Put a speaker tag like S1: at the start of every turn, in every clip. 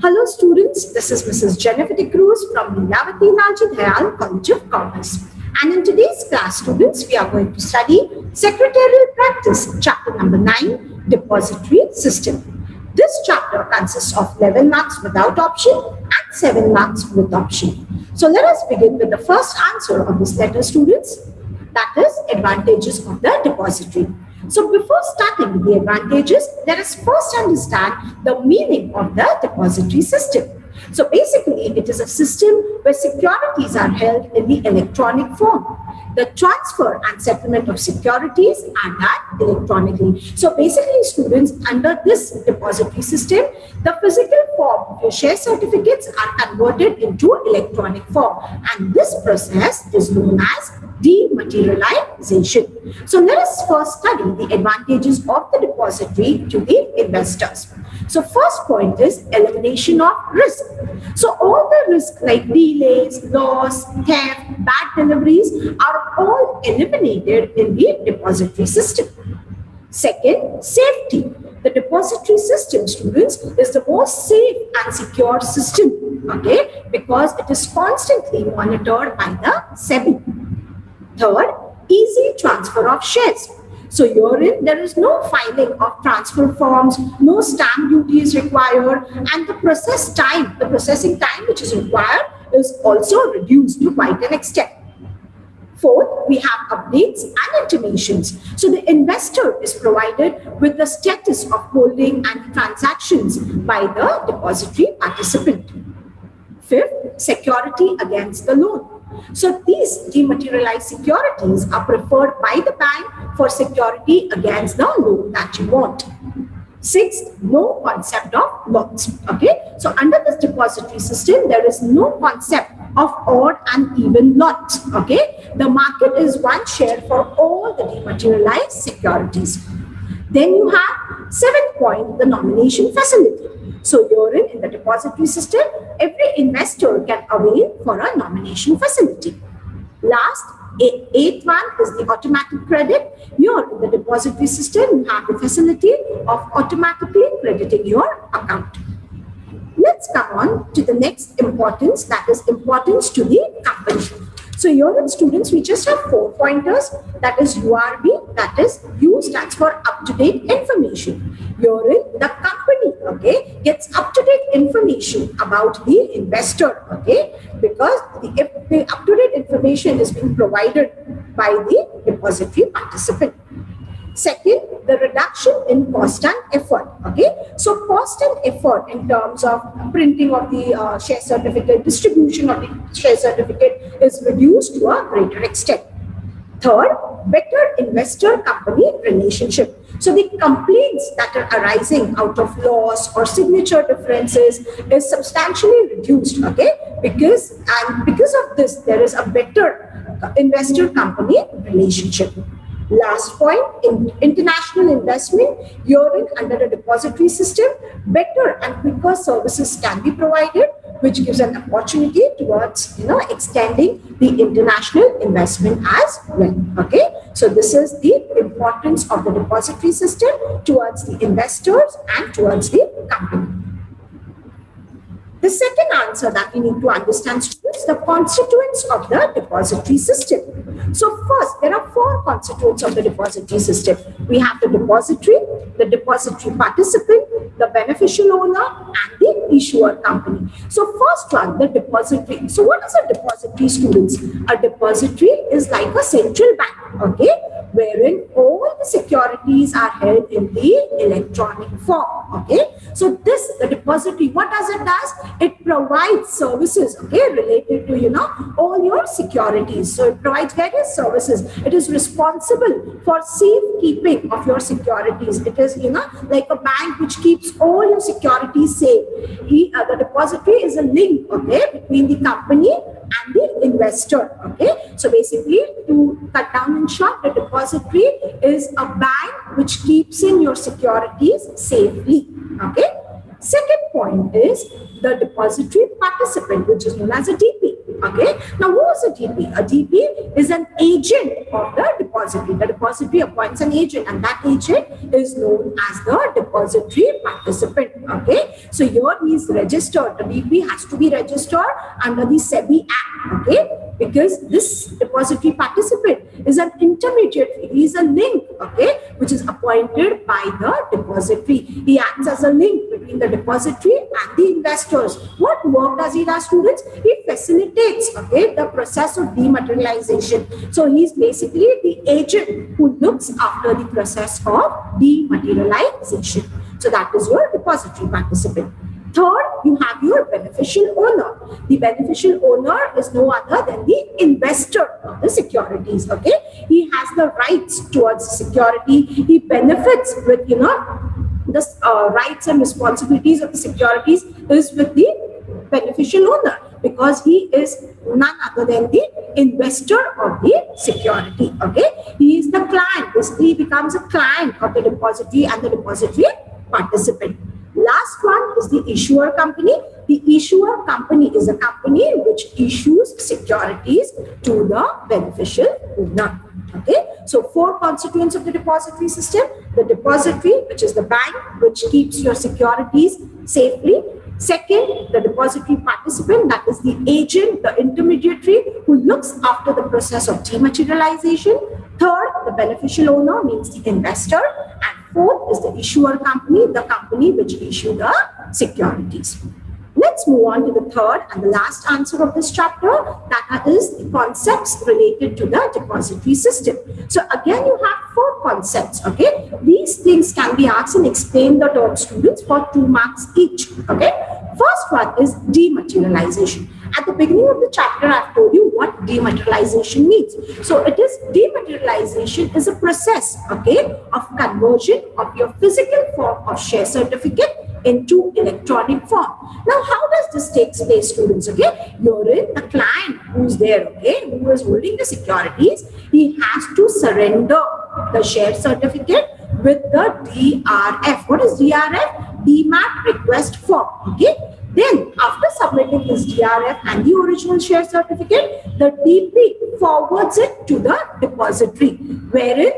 S1: Hello students, this is Mrs. Jennifer Cruz from Lilavati, Lalji, Dayal, College of Commerce. And in today's class, students, we are going to study Secretarial Practice, chapter number 9, Depository System. This chapter consists of 11 marks without option and 7 marks with option. So let us begin with the first answer of this letter, students. That is advantages of the depository. So before starting with the advantages, let us first understand the meaning of the depository system. So basically, it is a system where securities are held in the electronic form. The transfer and settlement of securities are done electronically. So basically, students, under this depository system, the physical form of your share certificates are converted into electronic form. And this process is known as dematerialization. So let us first study the advantages of the depository to the investors. So first point is elimination of risk. So all the risks like delays, loss, theft, bad deliveries are all eliminated in the depository system. Second, safety. The depository system, students, is the most safe and secure system, okay, because it is constantly monitored by the SEBI. Third, easy transfer of shares. So herein, there is no filing of transfer forms, no stamp duty is required, and the processing time which is required is also reduced to quite an extent. Fourth, we have updates and intimations. So the investor is provided with the status of holding and transactions by the depository participant. Fifth, security against the loan. So these dematerialized securities are preferred by the bank for security against the loan that you want. Sixth, no concept of lots. Okay, so under this depository system, there is no concept of odd and even lots. Okay, the market is one share for all the dematerialized securities. Then you have seventh point, the nomination facility. So herein, in the depository system, every investor can avail for a nomination facility. Last, eighth one is the automatic credit. Here in the depository system, you have the facility of automatically crediting your account. Let's come on to the next importance, that is importance to the company. So here, students, we just have 4 pointers, that is URB, that is U stands for up-to-date information. Herein, the company, okay, gets up-to-date information about the investor, okay, because if the up-to-date information is being provided by the depository participant. Second, the reduction in cost and effort. Okay, so cost and effort in terms of printing of the share certificate, distribution of the share certificate is reduced to a greater extent. Third, better investor-company relationship. So the complaints that are arising out of loss or signature differences is substantially reduced. Okay, because of this, there is a better investor-company relationship. Last point, in international investment, herein under the depository system, better and quicker services can be provided, which gives an opportunity towards, extending the international investment as well. Okay, so this is the importance of the depository system towards the investors and towards the company. The second answer that we need to understand is the constituents of the depository system. So first, there are 4 constituents of the depository system. We have the depository participant, the beneficial owner, and the issuer company. So first one, the depository. So what is a depository, students? A depository is like a central bank, okay, wherein all the securities are held in the electronic form. Okay, so the depository, what does it does? It provides services, okay, related to all your securities. So it provides various services. It is responsible for safekeeping of your securities. It is like a bank which keeps all your securities safe. The depository is a link, okay, between the company and the investor. Okay, so basically, to cut down in short, the depository is a bank which keeps in your securities safely. Okay, second point is the depository participant, which is known as a DP. Okay. Now, who is a DP? A DP is an agent of the depository. The depository appoints an agent, and that agent is known as the depository participant. Okay. So here he is registered. The DP has to be registered under the SEBI Act. Okay. Because this depository participant is an intermediary, he is a link, okay, which is appointed by the depository. He acts as a link between the depository and the investors. What work does he do, students? He facilitates, okay, the process of dematerialization. So he is basically the agent who looks after the process of dematerialization. So that is your depository participant. Third, you have your beneficial owner. The beneficial owner is no other than the investor of the securities. Okay, he has the rights towards security. He benefits with the rights and responsibilities of the securities is with the beneficial owner, because he is none other than the investor of the security. Okay, he is the client. Basically, he becomes a client of the depository and the depository participant. Last one is the issuer company. The issuer company is a company which issues securities to the beneficial owner. Okay, so 4 constituents of the depository system: the depository, which is the bank which keeps your securities safely. Second, the depository participant, that is the agent, the intermediary who looks after the process of dematerialization. Third, the beneficial owner, means the investor. And fourth is the issuer company, the company which issue the securities. Let's move on to the third and the last answer of this chapter, that is the concepts related to the depository system. So again, you have 4 concepts. Okay, these things can be asked and explain the term, students, for 2 marks each. Okay, first one is dematerialization. At the beginning of the chapter, I've told you what dematerialization means. So it is dematerialization is a process, okay, of conversion of your physical form of share certificate into electronic form. Now, how does this take place, students? Okay, you're in the client who's there, okay, who is holding the securities. He has to surrender the share certificate with the DRF. What is DRF? Demat request form. Okay. Then, after submitting his DRF and the original share certificate, the DP forwards it to the depository, wherein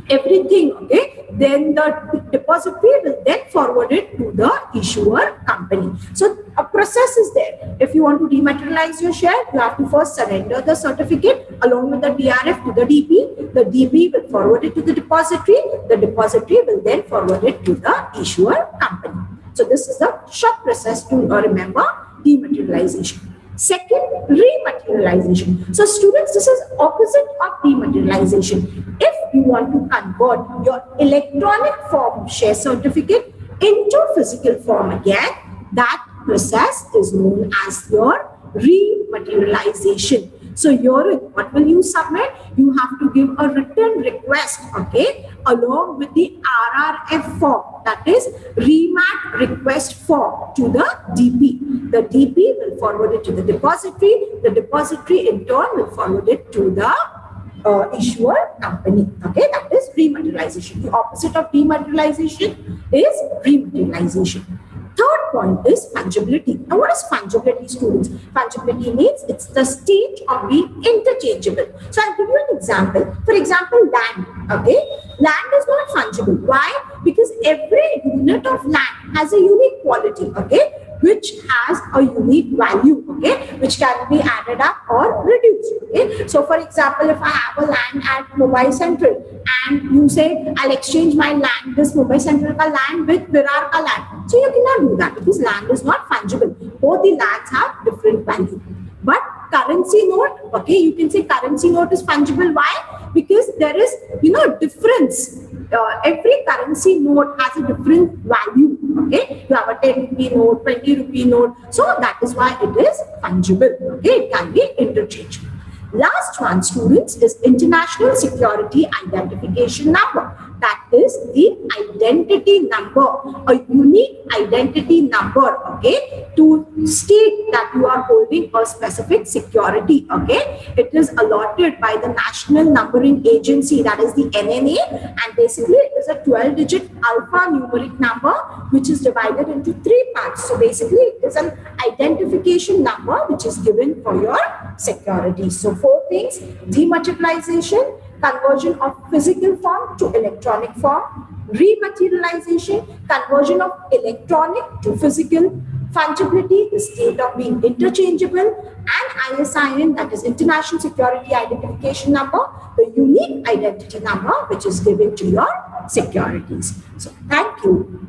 S1: everything, okay, then the depository will then forward it to the issuer company. So a process is there. If you want to dematerialize your share, you have to first surrender the certificate along with the DRF to the DP. The DP will forward it to the depository. The depository will then forward it to the issuer company. So this is the short process to remember: dematerialization. Second, rematerialization. So students, this is opposite of dematerialization. If you want to convert your electronic form share certificate into physical form again, that process is known as your rematerialization. So here, what will you submit? You have to give a written request, okay, along with the RRF form, that is remat request form, to the DP. The DP will forward it to the depository. The depository in turn will forward it to the issuer company. Okay, that is rematerialization. The opposite of dematerialization is rematerialization. Third point is fungibility. Now, what is fungibility, students? Fungibility means it's the state of being interchangeable. So I'll give you an example. For example, land. Okay, land is not fungible. Why? Because every unit of land has a unique quality. Okay, which has a unique value, okay, which can be added up or reduced. Okay, so for example, if I have a land at Mumbai Central and you say I'll exchange my land, this Mumbai Central ka land with Virar ka land, so you cannot do that because land is not fungible. Both the lands have different value. But currency note, okay, you can say currency note is fungible. Why? Because there is, difference. Every currency note has a different value. Okay, you have a 10 rupee note, 20 rupee note. So that is why it is fungible. Okay, it can be interchangeable. Last one, students, is international security identification number. that is the identity number, a unique identity number, okay, to state that you are holding a specific security, okay. It is allotted by the National Numbering Agency, that is the NNA, and basically it is a 12-digit alphanumeric number which is divided into 3 parts. So basically it is an identification number which is given for your security. So 4 things: demultiplication, conversion of physical form to electronic form; rematerialization, conversion of electronic to physical; fungibility, the state of being interchangeable; and ISIN, that is International Security Identification Number, the unique identity number which is given to your securities. So thank you.